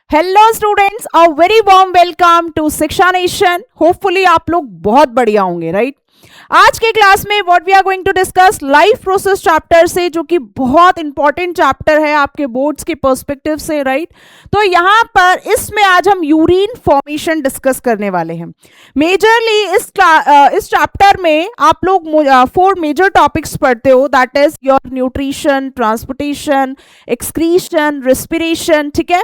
Hello students, a very warm welcome to Shiksha Nation. Hopefully आप लोग बहुत बढ़िया होंगे, राइट। आज के क्लास में what we are going to discuss life process chapter से, जो कि बहुत इंपॉर्टेंट चैप्टर है आपके बोर्ड्स के पर्सपेक्टिव से, राइट। तो यहाँ पर इसमें आज हम यूरिन फॉर्मेशन डिस्कस करने वाले हैं। मेजरली इस चैप्टर में आप लोग 4 मेजर टॉपिक्स पढ़ते हो, that is your nutrition, transportation, excretion, respiration. ठीक है,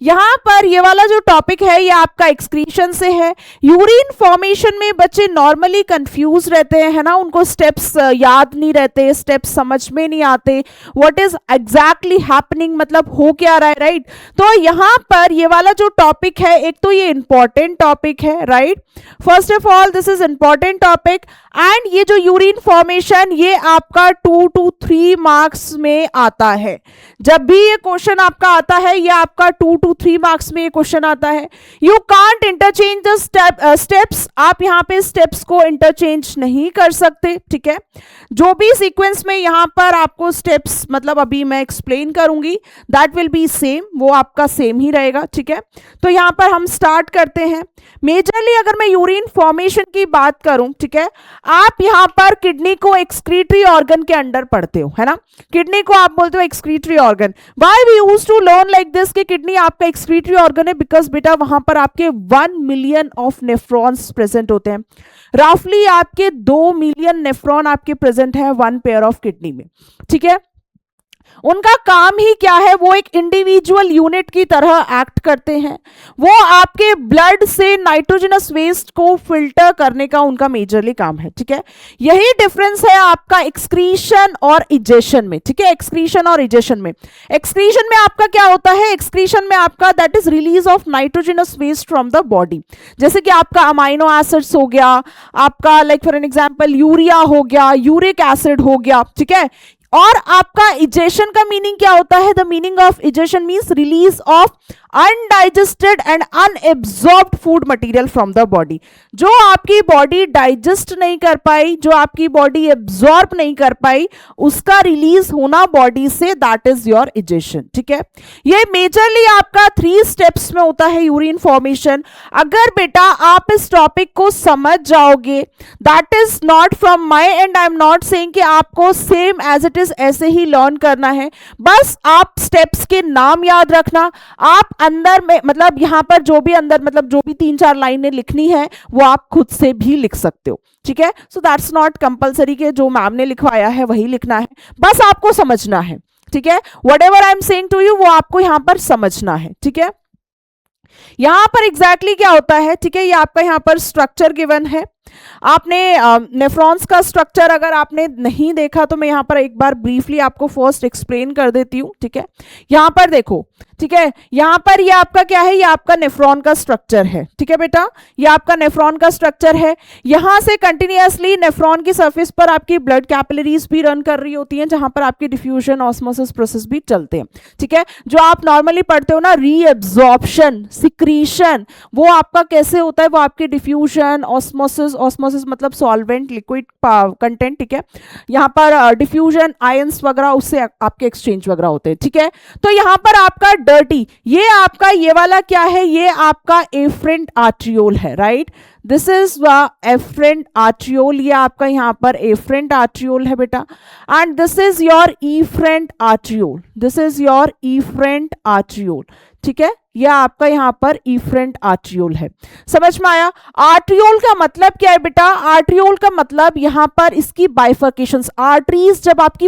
यहाँ पर ये वाला जो टॉपिक है ये आपका एक्सक्रीशन से है। यूरिन फॉर्मेशन में बच्चे नॉर्मली कंफ्यूज रहते हैं, है ना, उनको स्टेप्स याद नहीं रहते, स्टेप्स समझ में नहीं आते, व्हाट इज एग्जैक्टली हैपनिंग, मतलब हो क्या रहा है, राइट। तो यहाँ पर ये वाला जो टॉपिक है, एक तो ये इंपॉर्टेंट टॉपिक है, right. First of all this is important topic, and ये जो यूरिन फॉर्मेशन ये आपका 2 to 3 मार्क्स में आता है। जब भी ये क्वेश्चन आपका आता है, ये आपका 2 to 3 मार्क्स में ये क्वेश्चन आता है। You can't interchange the steps, आप यहाँ पे स्टेप्स को इंटरचेंज नहीं कर सकते। ठीक है, जो भी सीक्वेंस में यहाँ पर आपको स्टेप्स मतलब अभी मैं एक्सप्लेन करूंगी, दैट विल बी सेम, वो आपका सेम ही रहेगा। ठीक है, तो यहाँ पर हम स्टार्ट करते हैं। मेजरली अगर मैं यूरिन फॉर्मेशन की बात करूं, ठीक है, आप यहाँ पर किडनी को एक्सक्रीटरी ऑर्गन के अंडर पढ़ते हो, है ना। किडनी को आप बोलते हो excretory organ. Why we use to learn like this कि किडनी आपका एक्सक्रीटरी ऑर्गन है, बिकॉज बेटा वहां पर आपके 1 मिलियन ऑफ नेफ्रॉन्स प्रेजेंट होते हैं। रफली आपके 2 मिलियन नेफ्रॉन आपके प्रेजेंट है 1 पेयर ऑफ किडनी में। ठीक है, उनका काम ही क्या है, वो एक इंडिविजुअल यूनिट की तरह एक्ट करते हैं। वो आपके ब्लड से नाइट्रोजनस वेस्ट को फिल्टर करने का उनका मेजरली काम है। ठीक है, यही डिफरेंस है आपका एक्सक्रीशन और इजेशन में। ठीक है, एक्सक्रीशन और इजेशन में, एक्सक्रीशन में आपका क्या होता है, एक्सक्रीशन में आपका that is release of nitrogenous waste from the body, जैसे कि आपका अमाइनो एसिड्स हो गया, आपका like for an example urea हो गया, यूरिक एसिड हो गया। ठीक है, और आपका इजेशन का मीनिंग क्या होता है, the meaning of egestion means release of undigested and unabsorbed food material from the body. जो आपकी बॉडी डाइजेस्ट नहीं कर पाई, जो आपकी बॉडी एब्सॉर्ब नहीं कर पाई, उसका रिलीज होना बॉडी से, दैट इज योर इजेशन। ठीक है, ये मेजरली आपका 3 स्टेप्स में होता है यूरिन फॉर्मेशन। अगर बेटा आप इस टॉपिक को समझ जाओगे, that is not from my and, I am not saying कि आपको सेम एज इट इज ऐसे ही लर्न करना है, बस आप स्टेप्स के नाम याद रखना। आप अंदर में मतलब यहाँ पर जो भी अंदर मतलब जो भी 3-4 लाइनें लिखनी है वो आप खुद से भी लिख सकते हो। ठीक है, सो दैट्स नॉट कंपलसरी के जो मैम ने लिखवाया है वही लिखना है, बस आपको समझना है। ठीक है, whatever I am saying to you वो आपको यहाँ पर समझना है। ठीक है, यहाँ पर एग्जैक्टली क्या होता है, ठीक है, ये आपका यहाँ पर स्ट्रक्चर गिवन है। आपने नेफ्रॉन्स का स्ट्रक्चर अगर आपने नहीं देखा तो मैं यहाँ पर एक बार ब्रीफली आपको फर्स्ट एक्सप्लेन कर देती हूँ। ठीक है, यहाँ पर देखो, ठीक है, यहाँ पर ये आपका क्या है, ये आपका नेफ्रॉन का स्ट्रक्चर है। ठीक है बेटा, ये आपका नेफ्रॉन का स्ट्रक्चर है। यहाँ से कंटिन्यूअसली नेफ्रॉन की सरफेस पर आपकी ब्लड कैपिलरीज भी रन कर रही होती हैं, जहां पर आपकी डिफ्यूजन ऑस्मोसिस प्रोसेस भी चलते हैं। ठीक है, जो आप नॉर्मली पढ़ते हो ना, रीएब्जॉर्प्शन, सिक्रीशन, वो आपका कैसे होता है, वो आपकी डिफ्यूजन ऑस्मोसिस, ऑस्मोसिस मतलब सॉल्वेंट लिक्विड कंटेंट। ठीक है, यहाँ पर डिफ्यूजन आयंस वगैरह उससे आपके एक्सचेंज वगैरह होते हैं। ठीक है, तो यहाँ पर आपका डर्टी, ये आपका ये वाला क्या है, ये आपका एफरेंट आर्ट्रियोल है, right. This is afferent arteriole, ये आपका यहाँ पर एफरेंट आर्ट्रियोल है बेटा, and this is your efferent arteriole, this is your efferent arteriole. ठीक है, यह आपका यहाँ पर इफरेंट आर्ट्रियोल है। समझ में आया। आर्ट्रियोल का मतलब क्या है बेटा, आर्ट्रियोल का मतलब यहाँ पर इसकी बाइफर्केशंस, आर्टरीज जब आपकी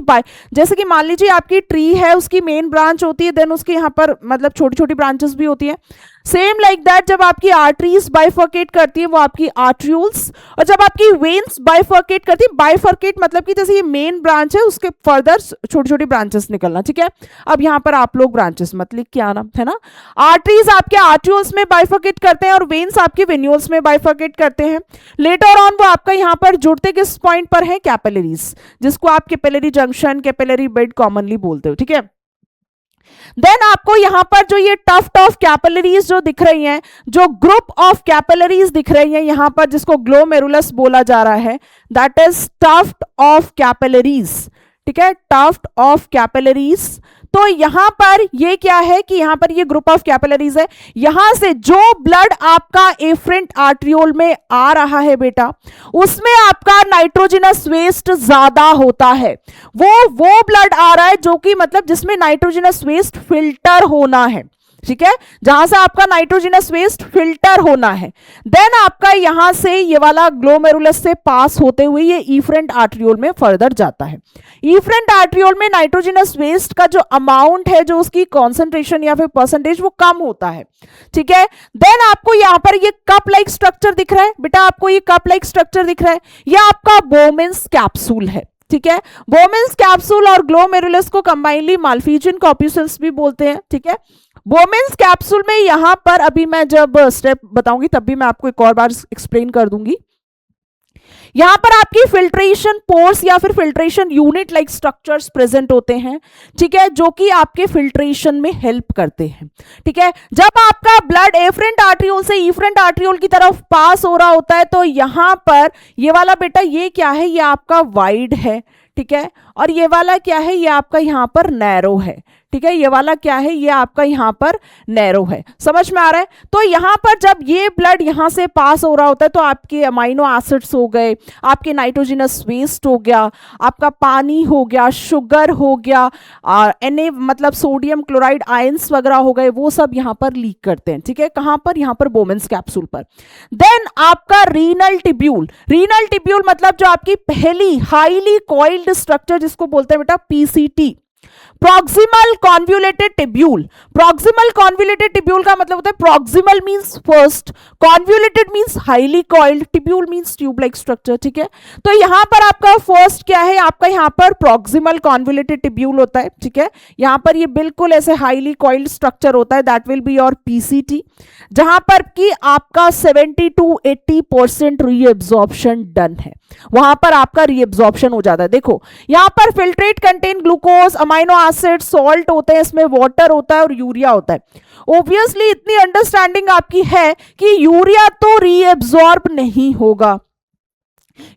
जैसे कि मान लीजिए आपकी ट्री है, उसकी मेन ब्रांच होती है, देन उसके यहाँ पर मतलब छोटी छोटी ब्रांचेस भी होती है। सेम लाइक दैट जब आपकी आर्टरीज बाइफर्केट करती है वो आपकी आर्ट्रियोल्स, और जब आपकी वेन्स बाइफर्केट करती है, बाइफर्केट मतलब कि जैसे ये मेन ब्रांच है उसके फर्दर छोटी छोटी ब्रांचेस निकलना। ठीक है, अब यहाँ पर आप लोग ब्रांचेस मत लिख के आना, है ना। आर्टरीज आपके आर्ट्रियोल्स में बाइफर्केट करते हैं और वेन्स आपके वेन्यूल्स में बाइफर्केट करते हैं। लेटर ऑन वो आपका यहाँ पर जुड़ते किस पॉइंट पर है, कैपिलरीज, जिसको आप capillary junction, capillary bed commonly बोलते हो। ठीक है, देन आपको यहां पर जो ये टफ्ट ऑफ कैपिलरीज जो दिख रही हैं, जो ग्रुप ऑफ कैपिलरीज दिख रही हैं यहां पर, जिसको ग्लोमेरुलस बोला जा रहा है, that is tuft of capillaries. ठीक है, टफ्ट ऑफ कैपिलरीज। तो यहां पर ये क्या है कि यहां पर ये ग्रुप ऑफ कैपिलरीज है, यहां से जो ब्लड आपका एफरेंट आर्ट्रियोल में आ रहा है बेटा, उसमें आपका नाइट्रोजनस वेस्ट ज्यादा होता है। वो ब्लड आ रहा है जो कि मतलब जिसमें नाइट्रोजनस वेस्ट फिल्टर होना है, ठीक है, जहां से आपका नाइट्रोजनस वेस्ट फिल्टर होना है। देन आपका यहां से ये वाला ग्लोमेरुलस से पास होते हुए ये इफरेंट आर्ट्रियोल में फर्दर जाता है। इफरेंट आर्ट्रियोल में नाइट्रोजनस वेस्ट का जो अमाउंट है, जो उसकी कॉन्सेंट्रेशन या फिर परसेंटेज, वो कम होता है, ठीक है। देन आपको यहां पर ये कप लाइक स्ट्रक्चर दिख रहा है बेटा, आपको ये कप लाइक स्ट्रक्चर दिख रहा है, ये आपका बोमेन्स कैप्सूल है, ठीक है। बोमेन्स कैप्सूल और ग्लोमेरुलस को कंबाइनली माल्फिजियन कॉर्पुसल्स भी बोलते हैं, ठीक है। बोमेन्स कैप्सूल में यहां पर अभी मैं जब स्टेप बताऊंगी तब भी मैं आपको एक और बार एक्सप्लेन कर दूंगी। यहां पर आपकी फिल्ट्रेशन पोर्स या फिर filtration unit like structures present होते हैं, ठीक है, जो कि आपके फिल्ट्रेशन में हेल्प करते हैं, ठीक है। जब आपका ब्लड एफरेंट आर्ट्रियोल से इफरेंट आर्ट्रियोल की तरफ पास हो रहा होता है तो यहां पर ये वाला बेटा ये क्या है, ये आपका वाइड है, ठीक है, और ये वाला क्या है, ये आपका यहां पर नैरो है, ठीक है। ये वाला क्या है, ये आपका यहां पर नैरो है, समझ में आ रहा है। तो यहां पर जब ये ब्लड यहां से पास हो रहा होता है तो आपके अमाइनो एसिड्स हो गए, आपके नाइट्रोजनस वेस्ट हो गया, आपका पानी हो गया, शुगर हो गया, Na मतलब सोडियम क्लोराइड आयंस वगैरह हो गए, वो सब यहां पर लीक करते हैं, ठीक है। कहां पर, यहां पर बोमेन्स कैप्सूल पर। देन आपका रीनल टिब्यूल, रीनल टिब्यूल मतलब जो आपकी पहली हाईली कॉइल्ड स्ट्रक्चर जिसको बोलते हैं बेटा PCT, proximal convoluted tubule. Proximal convoluted tubule का मतलब होता है proximal means first, convoluted means highly coiled, tubule means tube like structure, ठीक है। तो यहां पर आपका फर्स्ट क्या है, आपका यहां पर प्रॉक्सिमल कॉन्वोल्यूटेड टिब्यूल होता है, ठीक है। यहां पर ये बिल्कुल ऐसे हाईली कॉइल्ड स्ट्रक्चर होता है, that will be your PCT, जहां पर कि आपका 70 to 80% रीएब्जॉर्प्शन डन है, वहां पर आपका रीएब्जॉर्प्शन हो जाता है। देखो यहां पर filtrate contain glucose, amino acid, salt होते हैं, इसमें वाटर होता है और यूरिया होता है। ऑब्वियसली इतनी अंडरस्टैंडिंग आपकी है कि यूरिया तो रीएब्जॉर्ब नहीं होगा,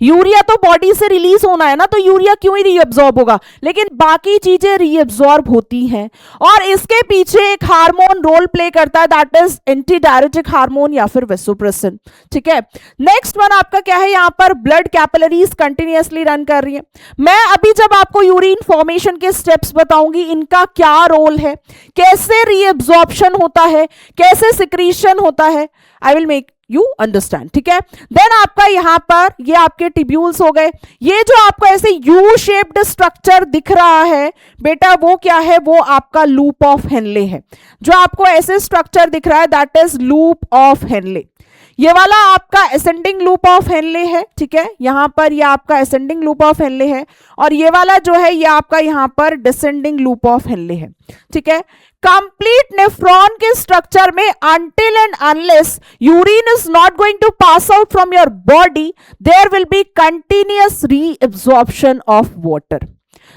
यूरिया तो बॉडी से रिलीज होना है ना, तो यूरिया क्यों ही रीअब्सॉर्ब होगा, लेकिन बाकी चीजें रीअब्सॉर्ब होती हैं। और इसके पीछे एक हार्मोन रोल प्ले करता है, that is anti diuretic hormone या फिर वेसोप्रेसिन, ठीक है। नेक्स्ट वन आपका क्या है, यहां पर ब्लड कैपिलरीज कंटिन्यूअसली रन कर रही है। मैं अभी जब आपको यूरिन फॉर्मेशन के स्टेप्स बताऊंगी, इनका क्या रोल है, कैसे रीअब्सॉर्प्शन होता है, कैसे सिक्रीशन होता है, I will make you understand, ठीक है। देन आपका यहां पर ये आपके टिब्यूल्स हो गए, ये जो आपको ऐसे यू शेप्ड स्ट्रक्चर दिख रहा है बेटा, वो क्या है, वो आपका लूप ऑफ हेनले है। जो आपको ऐसे स्ट्रक्चर दिख रहा है that is loop of Henle. ये वाला आपका असेंडिंग लूप ऑफ हेनले है, ठीक है, यहां पर ये आपका असेंडिंग लूप ऑफ हेनले है, और ये वाला जो है ये आपका यहां पर डिसेंडिंग लूप ऑफ हेनले है, ठीक है। कंप्लीट नेफ्रॉन के स्ट्रक्चर में until and unless urine is not going to pass out from your body, there will be continuous reabsorption of water.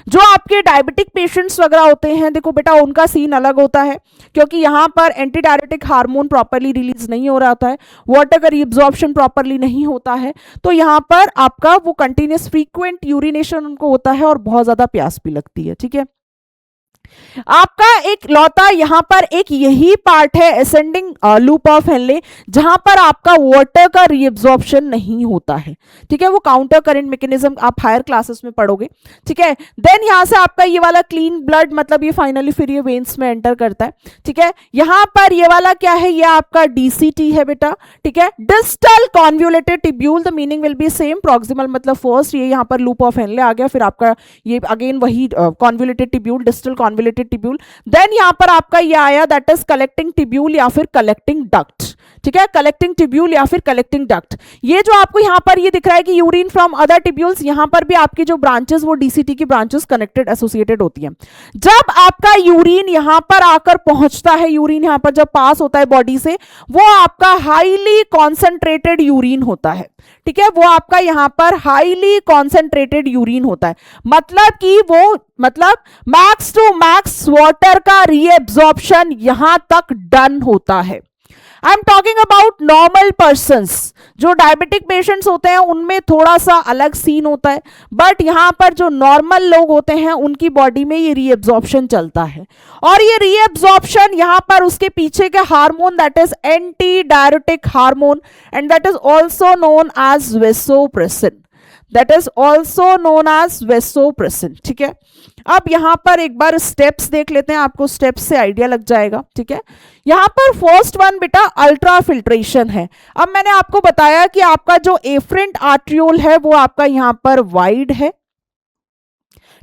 जो आपके डायबिटिक पेशेंट्स वगैरह होते हैं, देखो बेटा उनका सीन अलग होता है, क्योंकि यहाँ पर anti diuretic hormone properly release नहीं हो रहा होता है, वाटर का रीअब्जॉर्प्शन प्रॉपरली नहीं होता है, तो यहाँ पर आपका वो कंटिन्यूस फ्रीक्वेंट यूरिनेशन उनको होता है और बहुत ज्यादा प्यास भी लगती है, ठीक है। आपका एक लौता यहां पर एक यही पार्ट है असेंडिंग लूप ऑफ हेनले, जहां पर आपका वाटर का रीअब्जॉर्प्शन नहीं होता है, ठीक है। वो काउंटर करंट मैकेनिज्म आप हायर क्लासेस में पढ़ोगे, ठीक है। देन यहां से आपका ये वाला क्लीन ब्लड मतलब ये फाइनली फिर ये वेन्स में एंटर करता है, ठीक है। यहां पर ये वाला क्या है, ये आपका डीसीटी है बेटा, ठीक है, distal convoluted tubule, the meaning will be same, proximal मतलब फर्स्ट, ये यहां पर लूप ऑफ हेनले आ गया, फिर आपका ये अगेन वही convoluted tubule, distal convoluted tubule. Then यहां पर आपका ये आया दैट इज कलेक्टिंग टिब्यूल या फिर कलेक्टिंग डक्ट, ठीक है, कलेक्टिंग टिब्यूल या फिर कलेक्टिंग डक्ट। ये जो आपको यहां पर ये दिख रहा है कि यूरिन फ्रॉम अदर टिब्यूल्स, यहां पर भी आपकी जो ब्रांचेस वो डीसीटी की ब्रांचेस कनेक्टेड एसोसिएटेड होती हैं। जब आपका यूरिन यहां पर आकर पहुंचता है, यूरिन यहां पर जब पास होता है बॉडी से, वो आपका हाईली कॉन्सेंट्रेटेड यूरिन होता है, ठीक है, वो आपका यहां पर हाईली कॉन्सेंट्रेटेड यूरिन होता है, मतलब कि वो मतलब मैक्स टू मैक्स वाटर का रीएब्जॉर्प्शन यहां तक डन होता है। I am talking about normal persons, जो डायबिटिक पेशेंट्स होते हैं उनमें थोड़ा सा अलग सीन होता है, बट यहाँ पर जो नॉर्मल लोग होते हैं उनकी बॉडी में ये रीएब्जॉर्प्शन चलता है। और ये रीएब्जॉर्प्शन यहाँ पर उसके पीछे के hormone that is anti diuretic hormone and that is also known as vasopressin, that is also known as vasopressin. ठीक है, अब यहां पर एक बार स्टेप्स देख लेते हैं, आपको स्टेप्स से आइडिया लग जाएगा। ठीक है, यहां पर फर्स्ट वन बेटा अल्ट्रा फिल्ट्रेशन है। अब मैंने आपको बताया कि आपका जो एफरेंट आर्ट्रियोल है वो आपका यहां पर वाइड है,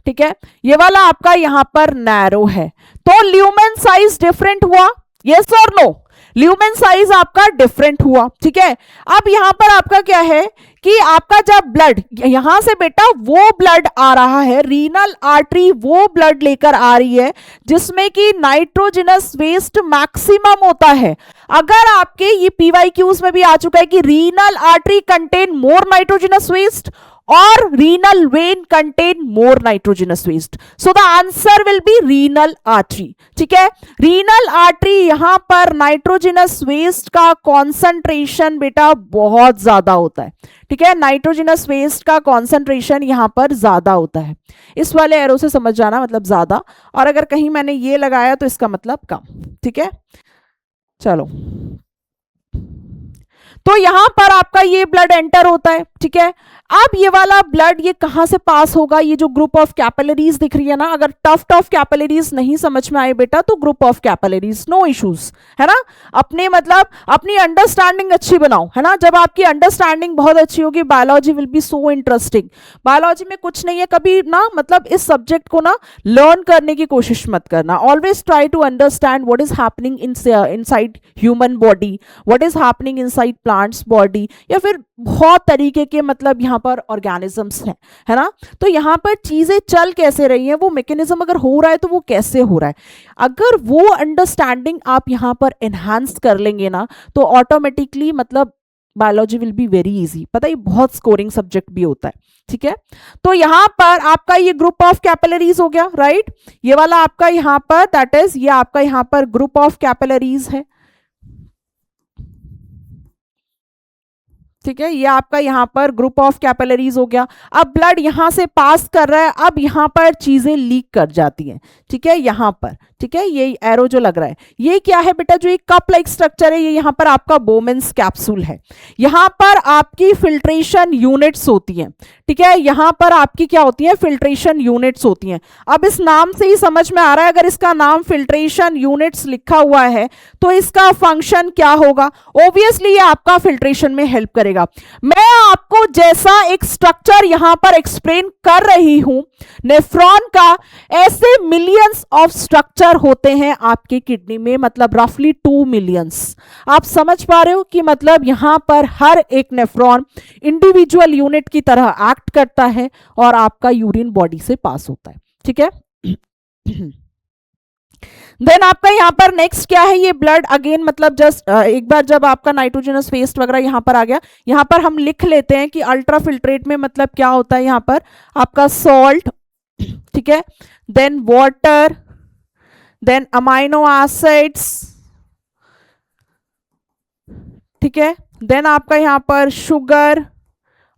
ठीक है, ये वाला आपका यहां पर नैरो है, तो ल्यूमेन साइज डिफरेंट हुआ, यस और नो? ल्यूमेन साइज आपका डिफरेंट हुआ। ठीक है, अब यहां पर आपका क्या है कि आपका जब ब्लड यहां से बेटा वो ब्लड आ रहा है, रीनल आर्टरी वो ब्लड लेकर आ रही है जिसमें कि नाइट्रोजनस वेस्ट मैक्सिमम होता है। अगर आपके ये पीवाईक्यूज में भी आ चुका है कि renal artery contain more nitrogenous waste or renal vein contain more nitrogenous waste, so the answer will be renal artery। ठीक है, renal artery यहां पर नाइट्रोजनस वेस्ट का कॉन्सेंट्रेशन बेटा बहुत ज्यादा होता है। ठीक है, नाइट्रोजनस वेस्ट का कॉन्सेंट्रेशन यहां पर ज्यादा होता है, इस वाले एरो से समझ जाना, मतलब ज्यादा, और अगर कहीं मैंने ये लगाया तो इसका मतलब कम। ठीक है, चलो, तो यहां पर आपका ये ब्लड एंटर होता है। ठीक है, अब ये वाला ब्लड ये कहां से पास होगा, ये जो ग्रुप ऑफ कैपिलरीज दिख रही है ना, अगर टफ कैपिलरीज नहीं समझ में आए बेटा तो group of capillaries no issues, है ना, अपने मतलब अपनी अंडरस्टैंडिंग अच्छी बनाओ, है ना, जब आपकी अंडरस्टैंडिंग बहुत अच्छी होगी biology will be so interesting. Biology में कुछ नहीं है, कभी ना मतलब इस सब्जेक्ट को ना लर्न करने की कोशिश मत करना, always try to understand what is happening inside human body, what is happening inside plants body, या फिर बहुत तरीके के मतलब यहाँ पर ऑर्गेनिजम्स हैं, है ना, तो यहाँ पर चीजें चल कैसे रही हैं, वो मैकेनिज्म अगर हो रहा है तो वो कैसे हो रहा है, अगर वो अंडरस्टैंडिंग आप यहाँ पर एनहांस कर लेंगे ना तो ऑटोमेटिकली मतलब biology will be very easy. पता है बहुत स्कोरिंग सब्जेक्ट भी होता है। ठीक है, तो यहां पर आपका ये ग्रुप ऑफ कैपिलरीज हो गया, राइट, ये वाला आपका यहां पर दैट इज ये आपका यहां पर ग्रुप ऑफ कैपिलरीज है। ठीक है, ये आपका यहां पर ग्रुप ऑफ कैपिलरीज हो गया। अब ब्लड यहां से पास कर रहा है, अब यहां पर चीजें लीक कर जाती हैं। ठीक है, यहां पर, ठीक है, ये एरो जो लग रहा है ये क्या है बेटा, जो एक कप लाइक स्ट्रक्चर है, ये यहां पर आपका बोमेंस कैप्सूल है। यहां पर आपकी फिल्ट्रेशन यूनिट्स होती हैं। ठीक है, यहां पर आपकी क्या होती है, फिल्ट्रेशन यूनिट्स होती हैं। अब इस नाम से ही समझ में आ रहा है, अगर इसका नाम फिल्ट्रेशन यूनिट्स लिखा हुआ है तो इसका फंक्शन क्या होगा, ऑब्वियसली ये आपका फिल्ट्रेशन में हेल्प करेगा। मैं आपको जैसा एक स्ट्रक्चर यहां पर एक्सप्लेन कर रही हूं नेफ्रॉन का, ऐसे मिलियंस ऑफ स्ट्रक्चर होते हैं आपके किडनी में, मतलब रफली 2 मिलियंस। आप समझ पा रहे हो कि मतलब यहां पर हर एक नेफ्रॉन इंडिविजुअल यूनिट की तरह एक्ट करता है और आपका यूरिन बॉडी से पास होता है। ठीक है, देन आपका यहां पर नेक्स्ट क्या है, ये ब्लड अगेन मतलब जस्ट एक बार जब आपका नाइट्रोजनस वेस्ट वगैरह यहां पर आ गया, यहां पर हम लिख लेते हैं कि अल्ट्रा फिल्ट्रेट में मतलब क्या होता है, यहां पर आपका सॉल्ट, ठीक है, then water, then amino acids, ठीक है, देन आपका यहां पर शुगर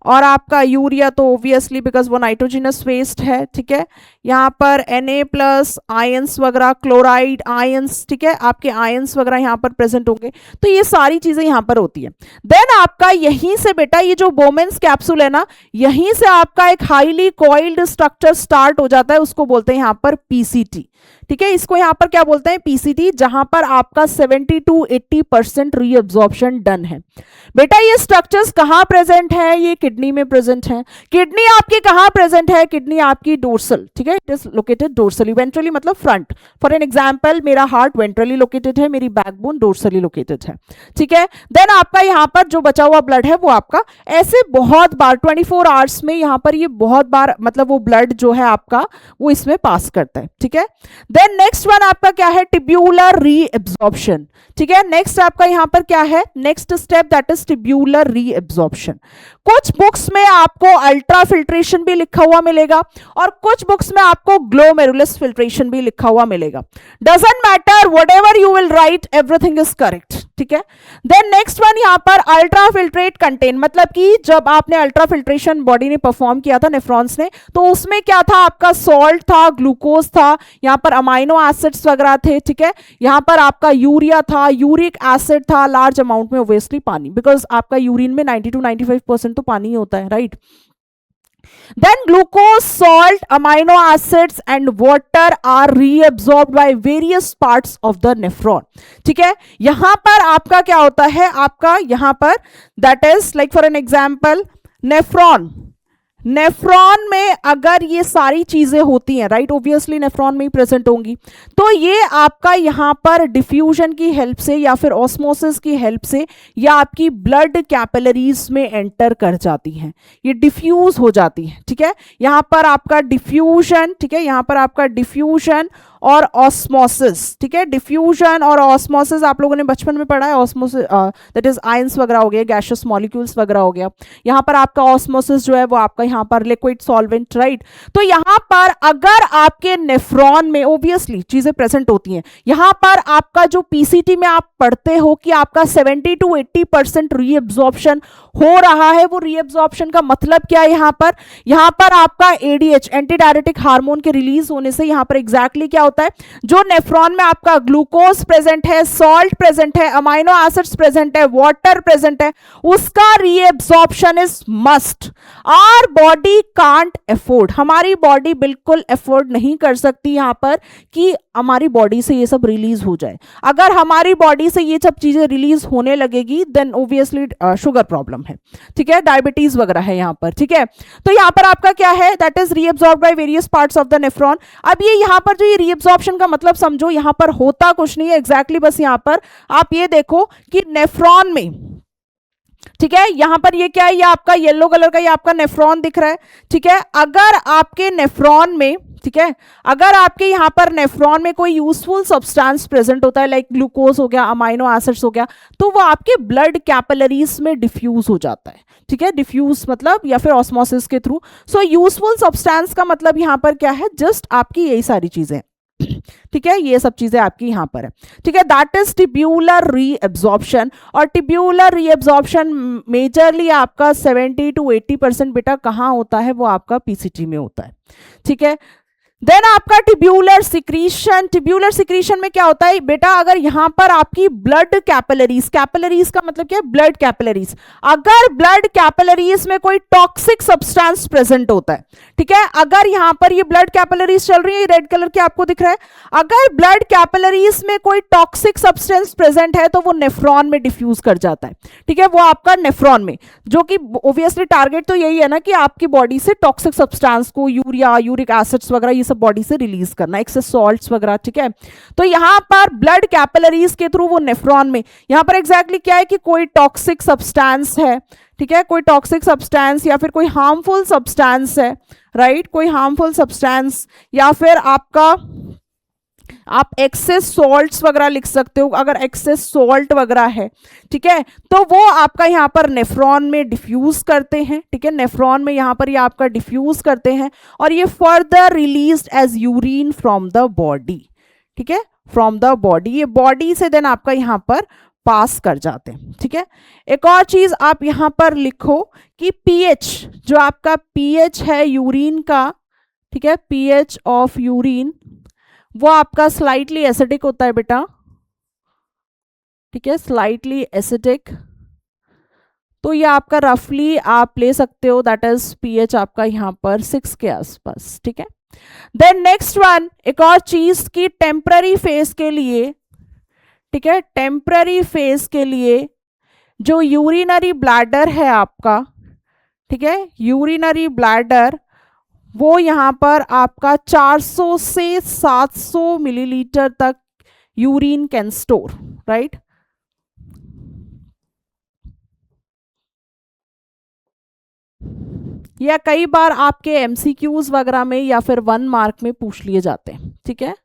और आपका यूरिया, तो ऑब्वियसली बिकॉज वो नाइट्रोजनस वेस्ट है। ठीक है, यहाँ पर Na+ आयंस वगैरह, क्लोराइड आयंस, ठीक है, आपके आयंस वगैरह यहाँ पर प्रेजेंट होंगे, तो ये सारी चीजें यहाँ पर होती है। देन आपका यहीं से बेटा ये जो बोमेंस कैप्सूल है ना, यहीं से आपका एक हाईली कॉइल्ड स्ट्रक्चर स्टार्ट हो जाता है, उसको बोलते हैं यहाँ पर पीसीटी। ठीक है, इसको यहाँ पर क्या बोलते हैं, पीसीटी, जहां पर आपका 70 to 80% रीअब्जॉर्प्शन डन है। बेटा ये स्ट्रक्चर्स कहां प्रेजेंट है, ये किडनी में प्रेजेंट है। किडनी आपकी कहां प्रेजेंट है, किडनी आपकी डोर्सल, ठीक है, it is located dorsally, ventrally मतलब फ्रंट। फॉर एन एग्जांपल मेरा हार्ट वेंट्रली लोकेटेड है, मेरी बैकबोन डोर्सली लोकेटेड है। ठीक है, देन आपका यहाँ पर जो बचा हुआ ब्लड है वो आपका ऐसे बहुत बार 24 आवर्स में यहाँ पर ये बहुत बार मतलब वो ब्लड जो है आपका वो इसमें पास करता है। ठीक है, देन नेक्स्ट वन आपका क्या है, टिब्यूलर रीएब्जॉर्प्शन। ठीक है, नेक्स्ट आपका यहां पर क्या है, next step that is tubular reabsorption. कुछ बुक्स में आपको अल्ट्रा फिल्ट्रेशन भी लिखा हुआ मिलेगा और कुछ बुक्स में आपको ग्लोमेरुलस फिल्ट्रेशन भी लिखा हुआ मिलेगा. Doesn't matter, whatever you will write everything is correct. ठीक है. देन नेक्स्ट वन यहाँ पर अल्ट्रा फिल्ट्रेट कंटेन, मतलब कि जब आपने अल्ट्रा फिल्ट्रेशन बॉडी ने परफॉर्म किया था नेफ्रॉन्स ने, तो उसमें क्या था, आपका सॉल्ट था, ग्लूकोज था, यहाँ पर अमाइनो एसिड्स वगैरह थे. ठीक है. यहाँ पर आपका यूरिया था, यूरिक एसिड था, लार्ज अमाउंट में ऑब्वियसली पानी, बिकॉज आपका यूरिन में 90 to 95% तो पानी ही होता है, right. Then glucose, salt, amino acids and water are reabsorbed by various parts of the nephron. ठीक है. यहां पर आपका क्या होता है, आपका यहां पर that is like for an example nephron, nephron में अगर ये सारी चीजें होती हैं, राइट, ऑब्वियसली नेफ्रॉन में ही प्रेजेंट होंगी, तो ये आपका यहाँ पर डिफ्यूजन की हेल्प से या फिर ऑस्मोसिस की हेल्प से या आपकी ब्लड कैपिलरीज में एंटर कर जाती हैं, ये डिफ्यूज हो जाती हैं. ठीक है. यहाँ पर आपका डिफ्यूजन, ठीक है, यहाँ पर आपका डिफ्यूजन और ऑस्मोसिस. ठीक है. डिफ्यूजन और ऑस्मोसिस आप लोगों ने बचपन में पढ़ा है. ऑस्मोसिस दैट इज आयंस वगैरह हो गया, गैसियस मॉलिक्यूल्स वगैरह हो गया. यहाँ पर आपका ऑस्मोसिस जो है वो आपका यहाँ पर लिक्विड सॉल्वेंट, राइट. तो यहाँ पर अगर आपके नेफ्रॉन में ऑब्वियसली चीजें प्रेजेंट होती हैं, यहाँ पर आपका जो पीसीटी में आप पढ़ते हो कि आपका 70 to 80% रीअब्जॉर्प्शन हो रहा है, वो रीअब्जॉर्प्शन का मतलब क्या है, यहाँ पर आपका एडीएच एंटी डायरेटिक हार्मोन के रिलीज होने से यहाँ पर एग्जैक्टली क्या होता है, जो नेफ्रॉन में आपका ग्लूकोज प्रेजेंट है, सॉल्ट प्रेजेंट है, अमाइनो एसिड्स प्रेजेंट है, वाटर प्रेजेंट है, उसका reabsorption is must. Our body can't afford, हमारी बॉडी बिल्कुल अफोर्ड नहीं कर सकती यहाँ पर कि हमारी बॉडी से ये सब रिलीज हो जाए. अगर हमारी बॉडी से ये सब चीजें रिलीज होने लगेगी देन ऑब्वियसली शुगर प्रॉब्लम है. ठीक है. डायबिटीज वगैरह है यहाँ पर. ठीक है. तो यहाँ पर आपका क्या है, that is reabsorbed by various parts of the nephron. अब ये यहाँ पर जो ये रीअब्सॉर्प्शन का मतलब समझो, यहाँ पर होता कुछ नहीं है एग्जैक्टली, बस यहाँ पर आप ये देखो कि नेफ्रॉन में, ठीक है, यहां पर ये क्या है, ये आपका येलो कलर का ये आपका नेफ्रॉन दिख रहा है. ठीक है. अगर आपके नेफ्रॉन में, ठीक है, अगर आपके यहाँ पर नेफ्रॉन में कोई यूजफुल सब्सटेंस प्रेजेंट होता है, लाइक ग्लूकोज हो गया, अमाइनो एसिड्स हो गया, तो वो आपके ब्लड कैपिलरीज में डिफ्यूज हो जाता है. ठीक है. डिफ्यूज मतलब या फिर ऑस्मोसिस के थ्रू. सो यूजफुल सब्सटेंस का मतलब यहाँ पर क्या है, जस्ट आपकी यही सारी चीजें. ठीक है. ये सब चीजें आपकी यहां पर है. ठीक है. That is tubular reabsorption. और टिब्यूलर रीअब्जॉर्प्शन मेजरली आपका 70 to 80% बेटा कहां होता है, वो आपका पीसीटी में होता है. ठीक है. देन आपका टिब्यूलर सिक्रीशन. टिब्यूलर सिक्रीशन में क्या होता है बेटा, अगर यहां पर आपकी ब्लड कैपिलरीज, कैपिलरीज का मतलब क्या है, ब्लड कैपिलरीज, अगर ब्लड कैपिलरीज में कोई टॉक्सिक सब्सटेंस प्रेजेंट होता है, ठीक है, अगर यहां पर ये ब्लड कैपिलरीज चल रही है, रेड कलर के आपको दिख रहा है, अगर ब्लड कैपिलरीज में कोई टॉक्सिक सब्सटेंस प्रेजेंट है तो वो नेफ्रॉन में डिफ्यूज कर जाता है. ठीक है. वो आपका नेफ्रॉन में, जो कि ऑब्वियसली टारगेट तो यही है ना कि आपकी बॉडी से टॉक्सिक सब्सटेंस को, यूरिया, यूरिक एसिड्स वगैरह, ये सब बॉडी से रिलीज करना, एक्सेस सॉल्ट्स वगैरह. ठीक है. तो यहां पर ब्लड कैपिलरीज के थ्रू वो नेफ्रॉन में, यहां पर एग्जैक्टली क्या है कि कोई टॉक्सिक सब्सटेंस है. ठीक है. कोई टॉक्सिक सब्सटेंस या फिर कोई हार्मफुल सब्सटेंस है, राइट, कोई हार्मफुल सब्सटेंस, या फिर आपका आप एक्सेस सॉल्ट्स वगैरह लिख सकते हो, अगर एक्सेस सॉल्ट वगैरह है. ठीक है. तो वो आपका यहाँ पर नेफ्रॉन में डिफ्यूज करते हैं. ठीक है. नेफ्रॉन में यहाँ पर ये आपका डिफ्यूज करते हैं और ये further released as urine from the body. ठीक है. फ्रॉम द बॉडी, ये बॉडी से देन आपका यहाँ पर पास कर जाते हैं. ठीक है. एक और चीज आप यहाँ पर लिखो कि पीएच, जो आपका पीएच है यूरिन का, ठीक है, पीएच ऑफ यूरिन वो आपका स्लाइटली एसिडिक होता है बेटा. ठीक है. Slightly acidic. तो ये आपका रफली आप ले सकते हो, दैट इज पीएच आपका यहाँ पर 6 के आसपास. ठीक है. देन नेक्स्ट वन, एक और चीज की टेम्पररी फेज के लिए, ठीक है, टेम्पररी फेज के लिए जो यूरिनरी ब्लैडर है आपका, ठीक है, यूरिनरी ब्लैडर, वो यहाँ पर आपका 400 से 700 मिलीलीटर तक यूरिन कैन स्टोर, राइट. या कई बार आपके एमसीक्यूज वगैरह में या फिर 1 मार्क में पूछ लिए जाते हैं. ठीक है.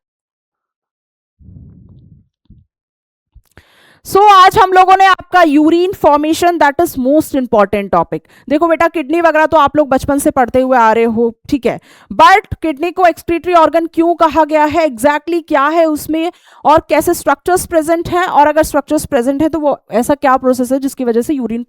आज हम लोगों ने आपका urine formation, that is most important topic. देखो बेटा, किडनी वगैरह तो आप लोग बचपन से पढ़ते हुए आ रहे हो, ठीक है, बट किडनी को एक्सक्रीटरी ऑर्गन क्यों कहा गया है, एग्जैक्टली क्या है उसमें, और कैसे स्ट्रक्चर्स प्रेजेंट हैं, और अगर स्ट्रक्चर्स प्रेजेंट है तो वो ऐसा क्या प्रोसेस है जिसकी वजह से यूरिन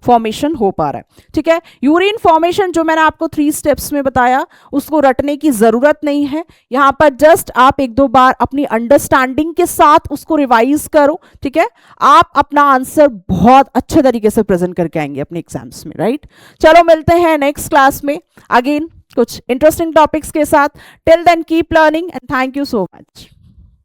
फॉर्मेशन हो पा रहा है, ठीक है। यूरिन फॉर्मेशन जो मैंने आपको 3 स्टेप्स में बताया, उसको रटने की जरूरत नहीं है। यहां पर जस्ट आप 1-2 बार अपनी अंडरस्टैंडिंग के साथ उसको रिवाइज करो, ठीक है। आप अपना आंसर बहुत अच्छे तरीके से प्रेजेंट करके आएंगे अपने एग्जाम्स में, राइट। चलो मिलते हैं नेक्स्ट क्लास में अगेन कुछ इंटरेस्टिंग टॉपिक्स के साथ। Till then keep learning and thank you so much.